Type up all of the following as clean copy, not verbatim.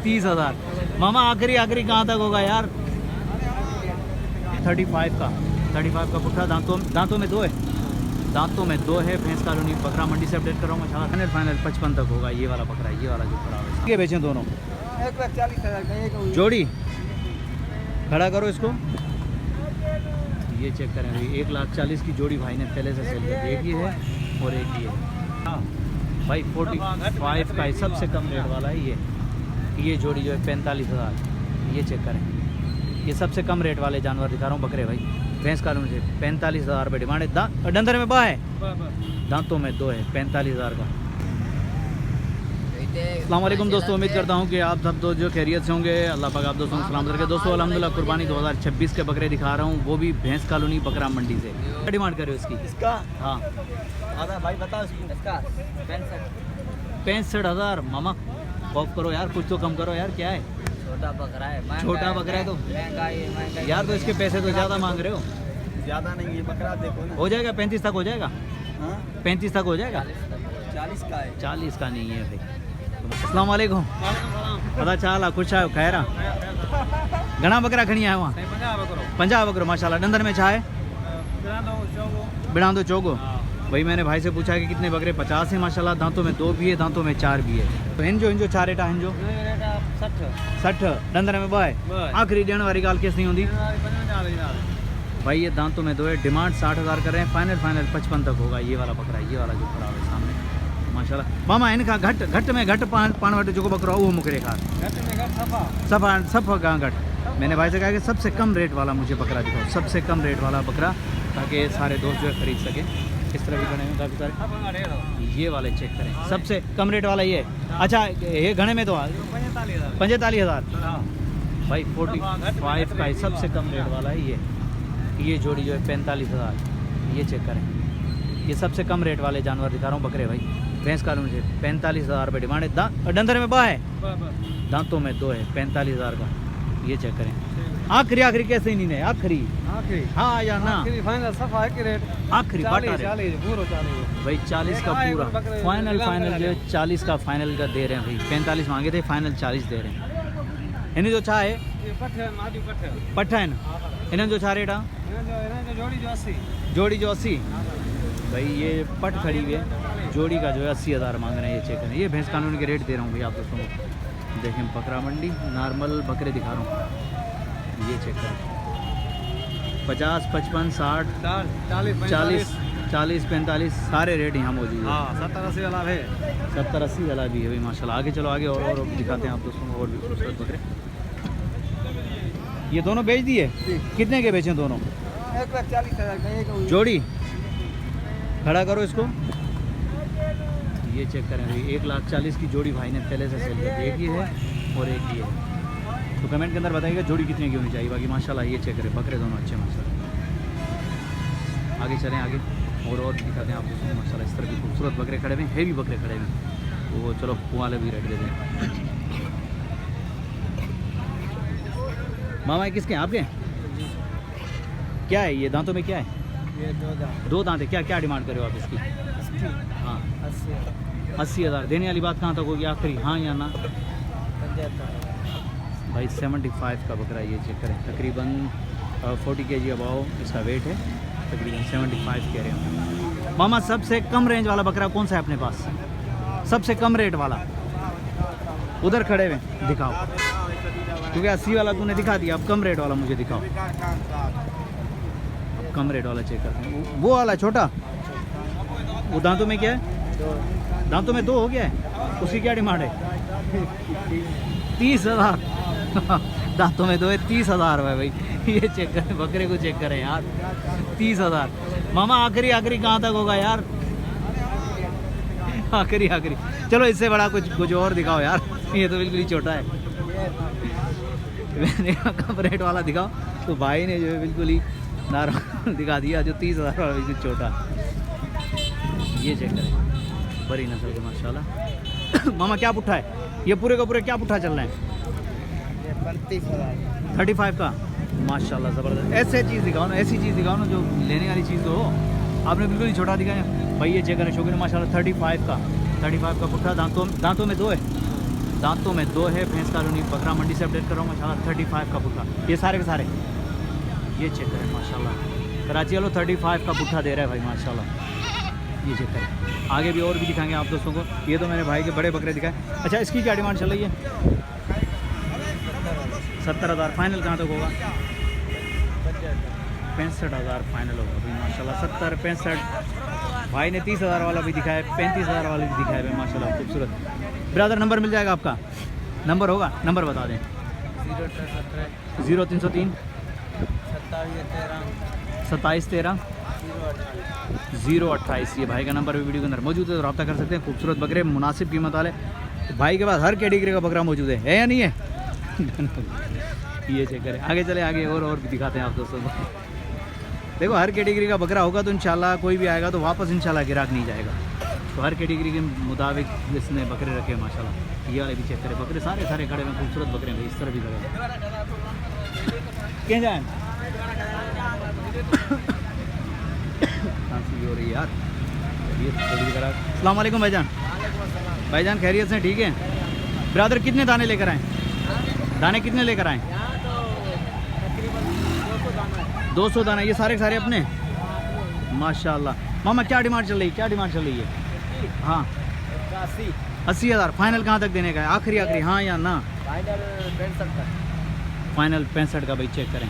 30,000। मामा आखिरी आखिरी कहाँ तक होगा यार? 35 का पुट्ठा। दांतों में दो है, दांतों में दो है। भैंस कॉलोनी बकरा मंडी से अपडेट कर रहा हूँ माशाल्लाह। फाइनल 55 तक होगा ये वाला बकरा, ये वाला जो खड़ा है। ये बेचें दोनों 1,40,000 जोड़ी। खड़ा करो इसको, ये चेक करें भाई। 1,40,000 की जोड़ी भाई ने पहले से सेल कर दी। एक ये है और एक ये है भाई। 45 का सबसे कम रेट वाला है ये जोड़ी जो है 45,000। ये चेक करें, ये सबसे कम रेट वाले जानवर दिखा रहा हूँ बकरे भाई। भैंस कॉलोनी से 45,000 रुपये डिमांड है। डंदर में बा है, दांतों में दो है। 45,000 का। अस्सलाम वालेकुम दोस्तों, उम्मीद करता हूँ कि आप सब दोस्त जो खैरियत से होंगे। अल्लाह पाक आप दोस्तों को सलाम करके। दोस्तों अल्हम्दुलिल्लाह कुर्बानी 2026 के बकरे दिखा रहा हूँ, वो भी भैंस कॉलोनी बकरा मंडी से। क्या डिमांड कर रहे हो इसकी? इसका हाँ आधा भाई बताओ इसका 65,000। मामा ऑफ करो यार, कुछ तो कम करो यार। क्या है? छोटा बकरा है, छोटा बकरा है तो महंगा यार, तो इसके पैसे तो ज़्यादा मांग रहे हो। ज्यादा नहीं, ये बकरा देखो ना। हो जाएगा 35 तक हो जाएगा। हाँ? 35 तक हो जाएगा। 40 का है। 40 का नहीं है भाई। अस्सलाम वालेकुम। पता चाला खुश आयो खैरा। घना बकरा खणी आयो वहाँ? 50 बकरो माशाल्लाह। डंदर में छा है? बिड़ांदो चोगो। भाई मैंने भाई से पूछा कि कितने बकरे? 50 है माशाल्लाह। दांतों में 2 भी है, दांतों में 4 भी है। तो हिंजो 4 रेटा हिंजो 60। डंदर में 2 है। आखिरी देने वाली गाल केस नहीं होती भाई। ये दांतों में 2 है। डिमांड 60,000 कर रहे हैं। फाइनल 55 तक होगा ये वाला बकरा, ये वाला जो खड़ा है सामने माशाल्लाह। मामा इनका घट पान वाटे जो बकरा वो मुकरे खा सफ़ा गाँ घट। मैंने भाई से कहा कि सबसे कम रेट वाला मुझे बकरा दिखाओ, सबसे कम रेट वाला बकरा, ताकि सारे दोस्त जो है खरीद सके। इस तरह भी बने हुए काफ़ी सारे। ये वाले चेक करें, सबसे कम रेट वाला ये है। अच्छा ये घने में तो 45,000 भाई। 45 का सबसे कम रेट वाला है ये जोड़ी जो है 45,000। ये चेक करें, ये सबसे कम रेट वाले जानवर दिखा रहा हूँ बकरे भाई। भैंस कॉलोनी से 45,000 रुपये डिमांड है। डंदर में बा है, दांतों में 2 है। 45,000 का। ये चेक करें। आखिरी कैसे नहीं है? आखिरी हाँ या ना? फाइनल सफा है कि रेट आखिरी बाटा भाई 40 का पूरा फाइनल जो है 40 का फाइनल का दे रहे हैं भाई। 45 मांगे थे, फाइनल 40 दे रहे हैं। इन्हें जो छा है पट्ठा है ना, इन्हें जो छा रेट जोड़ी जो 80 भाई। ये पट खड़ी हुई है, जोड़ी का जो है 80,000 मांग रहे हैं। ये चेक करें, ये भैंस कानून के रेट दे रहा हूँ भाई आप दोस्तों को। देखें बकरा मंडी नॉर्मल बकरे दिखा रहा हूँ। ये चेक करें 50, 55, 60, 40, 45 सारे रेट यहाँ मौजूद है। 70-80 वाला है, 70-80 वाला भी है भाई माशाल्लाह। आगे चलो आगे और दिखाते हैं आप दोस्तों को और भी खूबसूरत बकरे। ये दोनों बेच दिए? कितने के बेचे दोनों? 1,40,000 जोड़ी। खड़ा करो इसको, ये चेक करें भाई। 1,40,000 की जोड़ी भाई ने पहले से सेल कर दी। एक ये है और एक ये है। तो कमेंट के अंदर बताइएगा जोड़ी कितने की होनी चाहिए। बाकी माशाल्लाह ये चेक करें, बकरे दोनों अच्छे माशाल्लाह। आगे चलें आगे और दिखाते हैं आप दोस्तों को माशाल्लाह। इस तरह के खूबसूरत बकरे खड़े हुए, हेवी बकरे खड़े हुए। तो चलो वाले भी रेट दे दें। मामा किसके हैं? आपके? क्या है ये? दांतों में क्या है? ये 2 दांत है। क्या डिमांड करे हो आप इसकी? हाँ 80,000 देने वाली बात कहाँ तक होगी? आखिरी हाँ या ना? 75 भाई 75 का बकरा। ये चेक करें, तकरीबन 40 kg अबाव इसका वेट है। तकरीबन 75 कह रहे हैं मामा। सबसे कम रेंज वाला बकरा कौन सा है अपने पास? सबसे कम रेट वाला उधर खड़े हुए दिखाओ, क्योंकि 80 वाला तूने दिखा दिया। अब कम रेट वाला मुझे दिखाओ। अब कम रेट वाला चेक करते हैं। वो वाला छोटा, वो दांतों में क्या है? दांतों में 2 हो गया है। उसकी क्या डिमांड है? 30,000 दांतों में 2 है। 30,000 है भाई। ये चेक करें, बकरे को चेक करें यार। 30,000 मामा। आखिरी कहाँ तक होगा यार? आखिरी चलो इससे बड़ा कुछ और दिखाओ यार। ये तो बिल्कुल ही छोटा है। मैंने कम रेट वाला दिखाओ, तो भाई ने जो है बिल्कुल ही नॉर्मल दिखा दिया, जो 30,000 वाला बिल्कुल छोटा। ये चेक करें, बड़ी नस्ल के माशाल्लाह। मामा क्या पुट्ठा है ये? पूरे का पूरे क्या पुट्ठा चल रहा है? 35 का माशाल्लाह ज़बरदस्त। ऐसे चीज़ दिखाओ ना, ऐसी चीज़ दिखाओ ना जो लेने वाली चीज़ हो। आपने बिल्कुल ही छोटा दिखाया भाई। ये चेक करें शौकीन माशाल्लाह। 35 का पुट्ठा। दांतों में 2 है, दांतों में 2 है। भैंस कॉलोनी बकरा मंडी से अपडेट कर रहा हूँ माशाल्लाह। 35 का पुट्ठा, ये सारे के सारे ये चेक करें माशाल्लाह। कराची वालों 35 का पुट्ठा दे रहा है भाई माशाल्लाह, ये चेक करें। आगे भी और भी दिखाएंगे आप दोस्तों को। ये तो मेरे भाई के बड़े बकरे दिखाए। अच्छा, इसकी क्या डिमांड चल रही है? 70,000 फाइनल कहाँ तक होगा? 65,000 फाइनल होगा भाई माशाल्लाह। 70 65 भाई ने 30,000 वाला भी दिखाया, 35,000 वाला भी दिखाया भाई माशाल्लाह, खूबसूरत। ब्रदर नंबर मिल जाएगा आपका? नंबर होगा, नंबर बता दें। 0303 27 13 028। ये भाई का नंबर भी वीडियो के अंदर मौजूद है, तो रब्ता कर सकते हैं। खूबसूरत बकरे मुनासिब कीमत वाले भाई के पास हर कैटेगरी का बकरा मौजूद है या नहीं है? ये चेक करें। आगे चले, आगे और भी दिखाते हैं आप दोस्तों को। देखो हर कैटेगरी का बकरा होगा तो इंशाल्लाह कोई भी आएगा तो वापस इंशाल्लाह गिराक नहीं जाएगा। तो हर कैटेगरी के मुताबिक इसने बकरे रखे हैं माशाल्लाह। ये वाले भी चेक करें, बकरे सारे सारे खड़े हैं, खूबसूरत बकरे हैं। इस तरह भी खड़े हैं। क्या जाए खांसी हो रही है यार। ये थोड़ी करा। अस्सलाम वालेकुम भाईजान। भाईजान खैरियत से? ठीक है ब्रदर। कितने दाने लेकर आए? दाने कितने लेकर आए? 200 दाना। ये सारे सारे अपने माशाल्लाह। मामा क्या डिमांड चल रही है? क्या डिमांड चल रही है? हाँ 80,000 फाइनल कहाँ तक देने का है? आखिरी आखिरी हाँ या ना? फाइनल 65 का भाई। चेक करें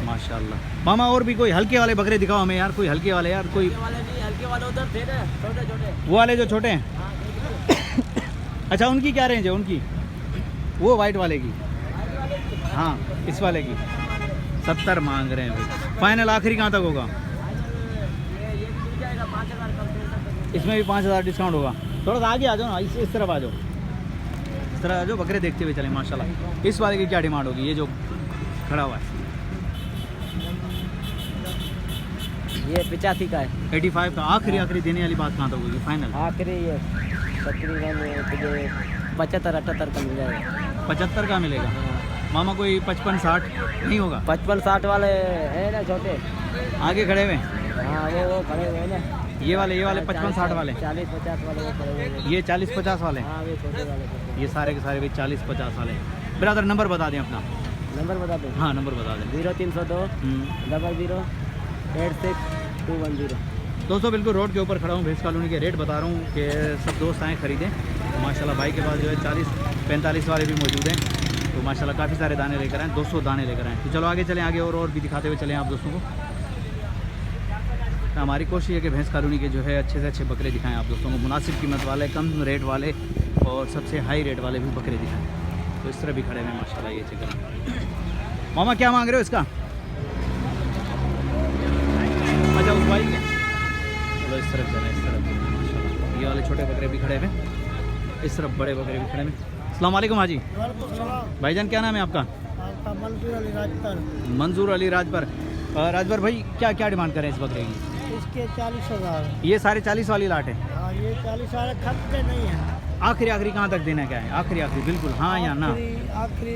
माशाल्लाह। मामा और भी कोई हल्के वाले बकरे दिखाओ हमें यार, कोई हल्के वाले यार, कोई हल्के वाले उधर थे ना, छोटे छोटे वो वाले जो छोटे हैं। अच्छा, उनकी क्या रेंज है? उनकी वो वाइट वाले की? हाँ इस वाले की 70 मांग रहे हैं भाई। फाइनल आखिरी कहाँ तक होगा? इसमें भी 5,000 डिस्काउंट होगा। थोड़ा सा आगे आ जाओ ना, इस तरफ आ जाओ, इस तरह आ जाओ, बकरे देखते हुए चले माशाल्लाह। इस वाले की क्या डिमांड होगी? ये जो खड़ा हुआ है ये 85 का है। 85 का। आखिरी आखिरी देने वाली बात कहाँ तक होगी? फाइनल आखिरी ये तकरीबन 75-78 का मिल जाएगा। 75 का मिलेगा। मामा कोई 55-60 नहीं होगा? 55-60 वाले हैं ना छोटे आगे खड़े हुए? हाँ वो खड़े हुए हैं ना। ये वाले 55-60 वाले? 40-50 वाले वो खड़े हुए हैं। ये 40-50 वाले? हाँ ये छोटे वाले। ये सारे के सारे भाई 40-50 वाले। ब्रदर नंबर बता दें अपना। नंबर बता दें? हाँ नंबर बता दें। 0302 00 86 210। दोस्तों बिल्कुल रोड के ऊपर खड़ा हूँ, भैंस कॉलोनी के रेट बता रहा हूँ कि सब दोस्त आएँ ख़रीदें। माशाल्लाह भाई के पास जो है 40-45 वाले भी मौजूद हैं। तो माशाल्लाह काफ़ी सारे दाने लेकर आए, 200 दाने लेकर आए। तो चलो आगे चलें, आगे और भी दिखाते हुए चलें आप दोस्तों को। हमारी कोशिश है कि भैंस कॉलोनी के जो है अच्छे से अच्छे बकरे दिखाएं आप दोस्तों को, मुनासिब कीमत वाले, कम रेट वाले और सबसे हाई रेट वाले भी बकरे दिखाएं। तो इस तरह भी खड़े हैं माशाल्लाह। ये चेक करें। मामा क्या मांग रहे हो इसका? अच्छा उस भाई के। चलो इस तरफ चलें, इस तरफ माशाल्लाह। ये वाले छोटे बकरे भी खड़े हैं, इस तरफ बड़े बकरे भी खड़े हैं। अस्सलाम वालेकुम हाजी। भाईजान क्या नाम है आपका? मंजूर अली राजपर। मंजूर अली राजपर। राजपर भाई क्या क्या डिमांड करें इस बकरे की? इसके 40,000। ये सारे 40 वाली लाट है? हाँ ये 40 वाले खपते नहीं है। आखिरी आखिरी कहाँ तक देना क्या है? आखिरी आखिरी बिल्कुल हाँ या ना? आखिरी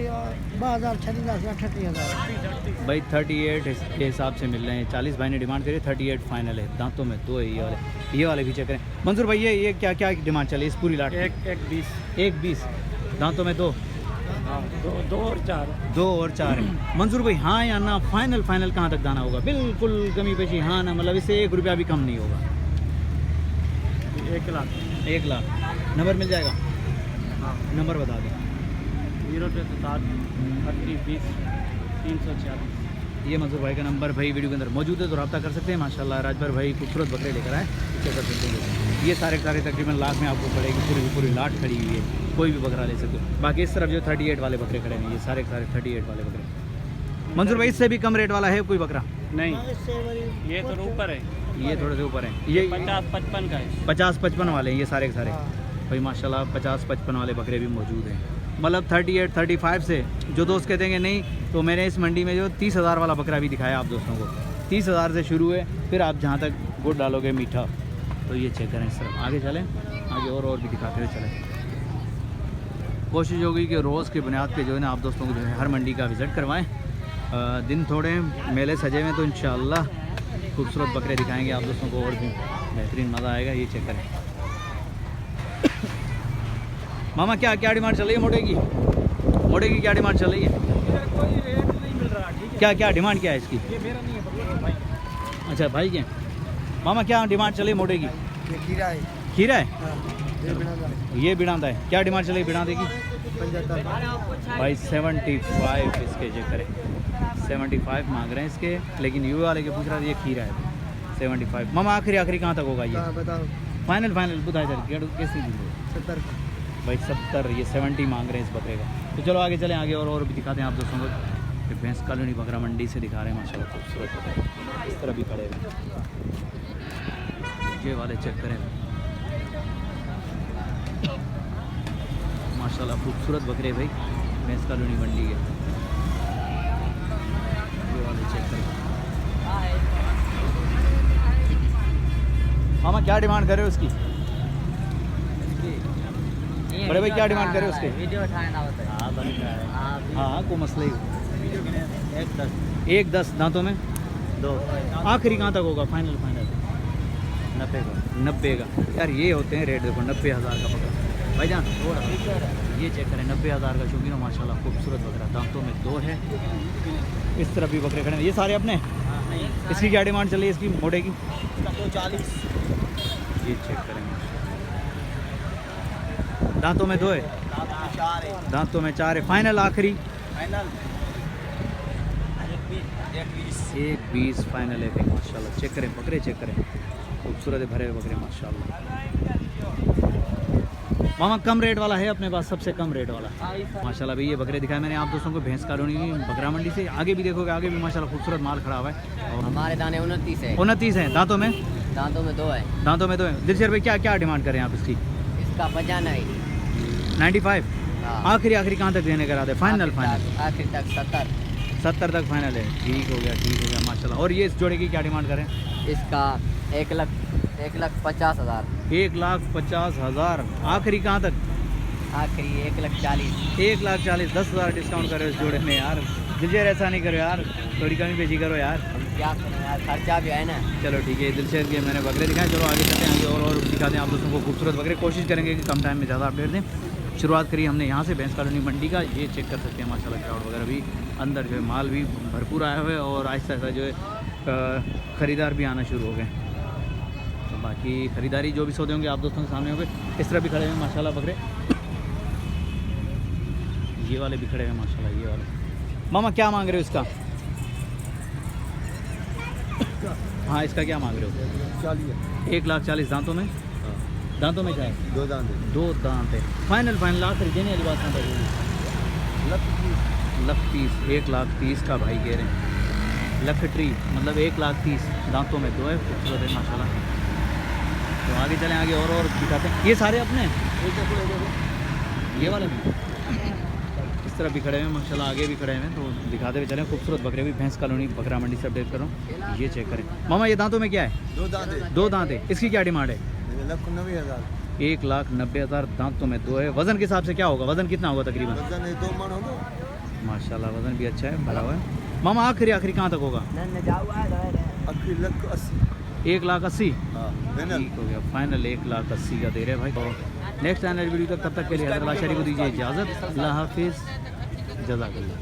62,000 भाई 38 के हिसाब से मिल रहे हैं। 40 भाई ने डिमांड करी, 38 फाइनल है। दांतों में 2 है ये वाले भी चेक करें। मंजूर भाई ये क्या क्या डिमांड चली इस पूरी लाट? 1-20 दांतों में 2 और 4 है। मंजूर भाई हाँ या ना? फाइनल कहाँ तक दाना होगा? बिल्कुल कमी पेशी हाँ ना, मतलब इससे 1 रुपया भी कम नहीं होगा। 1 लाख नंबर मिल जाएगा? हाँ नंबर बता दें। 0-7-38-20-346। ये मंजूर भाई का नंबर भाई वीडियो के अंदर मौजूद है, तो रब्ता कर सकते हैं माशाल्लाह। राजभर भाई खूबसूरत बकरे लेकर आए, चेक कर सकते हैं। ये सारे तकरीबन लाख में आपको पड़ेगी, पूरी लाट खड़ी हुई है, कोई भी बकरा ले सकते हो। बाकी इस तरफ जो 38 वाले बकरे खड़े हैं, ये सारे 38 वाले बकरे। मंजूर भाई इससे भी कम रेट वाला है कोई बकरा? नहीं ये तो ऊपर है, ये थोड़े से ऊपर है। ये 50-55 का है। 50-55 वाले हैं ये सारे के सारे भाई माशाल्लाह। 50-55 वाले बकरे भी मौजूद हैं। मतलब 38-35 से जो दोस्त कहते हैं नहीं, तो मैंने इस मंडी में जो 30,000 वाला बकरा भी दिखाया आप दोस्तों को। 30,000 से शुरू है, फिर आप जहाँ तक गुड़ डालोगे मीठा। तो ये चेक करें इस तरफ। आगे चलें, आगे और भी दिखाते हुए चलें। कोशिश होगी कि रोज़ की बुनियाद पे जो है ना आप दोस्तों को जो है हर मंडी का विज़िट करवाएं। दिन थोड़े मेले सजे में, तो इंशाअल्लाह खूबसूरत बकरे दिखाएंगे आप दोस्तों को और भी बेहतरीन मज़ा आएगा। ये चेक करें। मामा क्या क्या डिमांड चल रही है मोटे की? मोटे की क्या डिमांड चल रही है? कोई रेट नहीं मिल रहा, ठीक क्या क्या डिमांड क्या है इसकी? है। ये मेरा नहीं है, बकरे भाई। अच्छा भाई के मामा क्या डिमांड चल रही है मोटे की? ये खीरा है। खीरा है, ये बिना ये बिड़ांदा है। क्या डिमांड चल रही है बिड़ांदे की? 75। भाई 75 इसके जो करें, 75 मांग रहे हैं इसके, लेकिन यू वाले के पूछ रहा था ये खीरा है 75। मामा आखिरी आखिरी कहाँ तक होगा ये? हाँ बताओ। फाइनल फाइनल बताए सर कैसी दी 70। भाई 70, ये 70 मांग रहे हैं इस बकरे का। तो चलो आगे चलें, आगे और भी दिखाते हैं आप दोस्तों को। ये भैंस कॉलोनी बकरा मंडी से दिखा रहे हैं माशाल्लाह खूबसूरत बकरे, इस तरह भी खड़े हुए ये वाले चेक करें माशाल्लाह खूबसूरत बकरे भाई भैंस कॉलोनी मंडी के। ये वाले चेक करें। मामा क्या डिमांड कर रहे हो उसकी? बड़े भाई क्या डिमांड करे उसके? वीडियो उठाना होता है। हाँ बन रहा है। हाँ कोई मसला ही। 1-10 दांतों में 2 आखिरी कहाँ तक होगा? फाइनल फाइनल 90 का। यार ये होते हैं रेट, देखो 90,000 का बकरा भाईजान। ये चेक करें 90,000 का शौकीन हो माशाल्लाह खूबसूरत बकरा, दांतों में 2 है। इस तरफ भी बकरे खड़े हैं, ये सारे अपने। इसकी क्या डिमांड चल रही है इसकी मोटे की? 240। ये चेक करें दांतों में 2 है, 4 है। दांतों में 4 है। फाइनल आखिरी फाइनल 1-20 फाइनल है भाई माशाल्लाह। चेक करें बकरे, चेक करें खूबसूरत है भरे हुए बकरे माशाल्लाह। मामा कम रेट वाला है अपने पास, सबसे कम रेट वाला माशाल्लाह भाई। ये बकरे दिखाए मैंने आप दोस्तों को भैंस कॉलोनी बकरा मंडी से। आगे भी देखोगे, आगे भी माशाल्लाह खूबसूरत माल खड़ा हुआ है। और हमारे दाने 29 है। 29 है दांतों में, दांतों में 2 है। दांतों में 2 है। दिलशर भाई क्या क्या डिमांड करें आप इसकी? इसका 95 95 आखिरी आखिरी कहाँ तक देने का इरादा है? फाइनल फाइनल आखिर तक 70 तक फाइनल है। ठीक हो गया माशाल्लाह। और ये इस जोड़े की क्या डिमांड करें? इसका 1,50,000। 1,50,000 आखिरी कहाँ तक? आखिरी 1,40,000। 1,40,000 10,000 डिस्काउंट करो इस जोड़े में यार। दिलशर ऐसा नहीं करो यार, थोड़ी कमी पेशी करो यार। क्या करें यार, खर्चा भी है ना। चलो ठीक है, दिलशर के मैंने बकरे दिखाए। चलो आगे चलते हैं, आगे और दिखाते हैं आप दोस्तों को खूबसूरत बकरे। कोशिश करेंगे कि कम टाइम में ज़्यादा अपडेट दें। शुरुआत करी हमने यहाँ से भैंस कॉलोनी मंडी का। ये चेक कर सकते हैं माशाल्लाह क्राउड वगैरह भी अंदर जो है, माल भी भरपूर आया हुआ है और आहिस्ता आहिस्ता जो है ख़रीदार भी आना शुरू हो गए। तो बाकी ख़रीदारी जो भी सौदे होंगे आप दोस्तों के सामने होंगे। इस तरह भी खड़े हैं माशाल्लाह बकरे, ये वाले भी खड़े हैं माशाल्लाह। ये वाले मामा क्या मांग रहे हो इसका? हाँ इसका क्या मांग रहे हो? 40। 1,40,000 दांतों में, दांतों में क्या है? 2 दांत है। 2 दांत है। फाइनल फाइनल आखिरी देने वाली बात ना 1,30,000 का भाई कह रहे हैं। लख ट्री मतलब 1,30,000 दांतों में 2 है, खूबसूरत है माशाल्लाह। तो आगे चलें, आगे और दिखाते हैं। ये सारे अपने ये वाले भी इस तरह भी खड़े हैं माशाल्लाह, आगे भी खड़े हैं। तो दिखाते हुए चलें खूबसूरत बकरे भी भैंस कॉलोनी बकरा मंडी से अपडेट कर रहा हूँ। ये चेक करें मामा, ये दांतों में क्या है? 2 दांत है। 2 दांत है। इसकी क्या डिमांड है? 1,90,000। 1,90,000 दांतों में 2 है। वज़न के हिसाब से क्या होगा? वज़न कितना होगा तकरीबन? वजन 2 मन होगा माशाल्लाह वज़न भी अच्छा है, भरा हुआ है। मामा आखिरी आखिरी कहाँ तक होगा? आखिर 1,80,000। 1,80,000 हाँ फाइनल। ठीक हो गया फाइनल 1,80,000 का दे रहे भाई। और नेक्स्ट चैनल वीडियो तक, तब तक के लिए हैदराबाद शरीफ को दीजिए इजाज़त। अल्लाह हाफिज़, जज़ाकल्लाह।